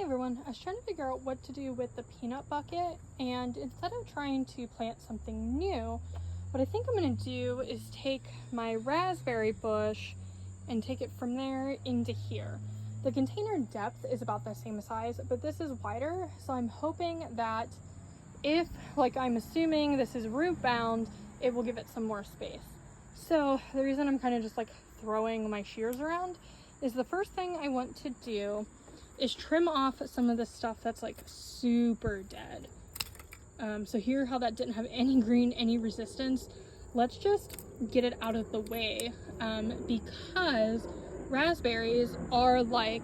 everyone, I was trying to figure out what to do with the peanut bucket, and instead of trying to plant something new, what I think I'm going to do is take my raspberry bush and take it from there into here. The container depth is about the same size, but this is wider, so I'm hoping that if, like I'm assuming this is root bound, it will give it some more space. So the reason I'm kind of just like throwing my shears around is the first thing I want to do is trim off some of the stuff that's like super dead. So here, how that didn't have any green, any resistance, let's just get it out of the way, because raspberries are like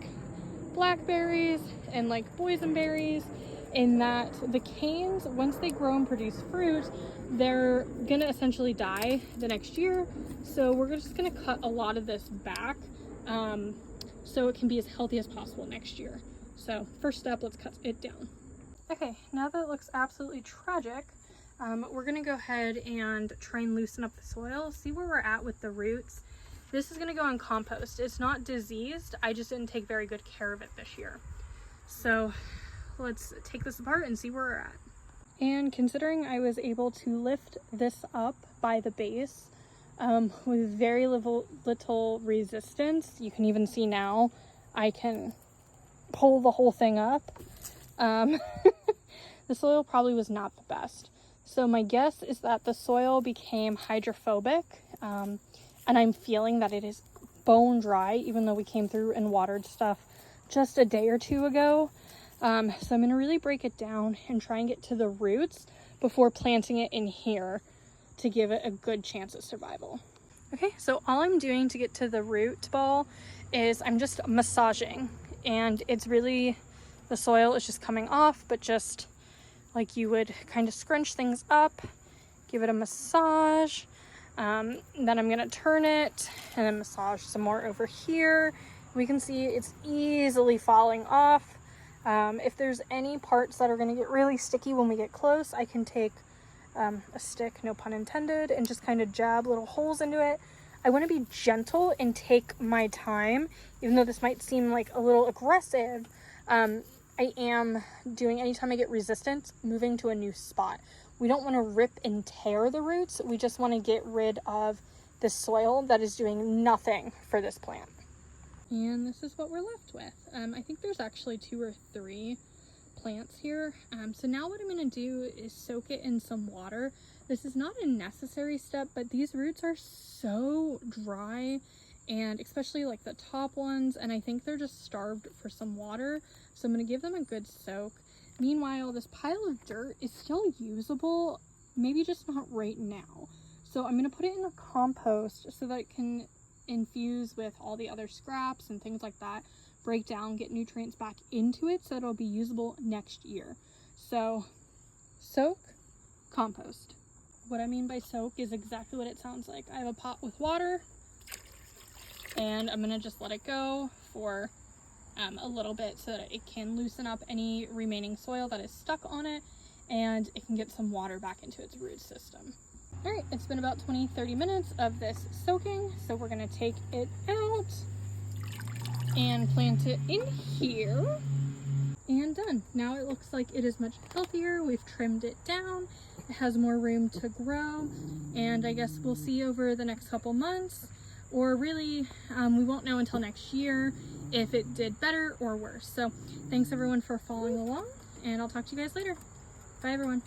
blackberries and like boysenberries, in that the canes, once they grow and produce fruit, they're gonna essentially die the next year. So we're just gonna cut a lot of this back so it can be as healthy as possible next year. So first step, let's cut it down. Okay, now that it looks absolutely tragic, we're gonna go ahead and try and loosen up the soil, see where we're at with the roots. This is gonna go on compost. It's not diseased, I just didn't take very good care of it this year. So let's take this apart and see where we're at. And considering I was able to lift this up by the base with very little resistance, you can even see now I can pull the whole thing up. The soil probably was not the best. So my guess is that the soil became hydrophobic, and I'm feeling that it is bone dry, even though we came through and watered stuff just a day or two ago. So I'm gonna really break it down and try and get to the roots before planting it in here to give it a good chance at survival. Okay, so all I'm doing to get to the root ball is I'm just massaging, and it's really, the soil is just coming off, but just like you would kind of scrunch things up, give it a massage. Then I'm gonna turn it and then massage some more over here. We can see it's easily falling off. If there's any parts that are going to get really sticky when we get close, I can take a stick, no pun intended, and just kind of jab little holes into it. I want to be gentle and take my time, even though this might seem like a little aggressive. I am doing, anytime I get resistance, moving to a new spot. We don't want to rip and tear the roots. We just want to get rid of the soil that is doing nothing for this plant. And this is what we're left with. I think there's actually 2 or 3 plants here. So now what I'm gonna do is soak it in some water. This is not a necessary step, but these roots are so dry, and especially like the top ones, and I think they're just starved for some water. So I'm gonna give them a good soak. Meanwhile, this pile of dirt is still usable, maybe just not right now. So I'm gonna put it in the compost so that it can infuse with all the other scraps and things like that, break down, get nutrients back into it so it'll be usable next year. So soak, compost. What I mean by soak is exactly what it sounds like. I have a pot with water, and I'm gonna just let it go for a little bit so that it can loosen up any remaining soil that is stuck on it, and it can get some water back into its root system. All right, it's been about 20-30 minutes of this soaking, so we're gonna take it out and plant it in here, and done. Now it looks like it is much healthier. We've trimmed it down. It has more room to grow, and I guess we'll see over the next couple months, or really, we won't know until next year if it did better or worse. So thanks everyone for following along, and I'll talk to you guys later. Bye everyone.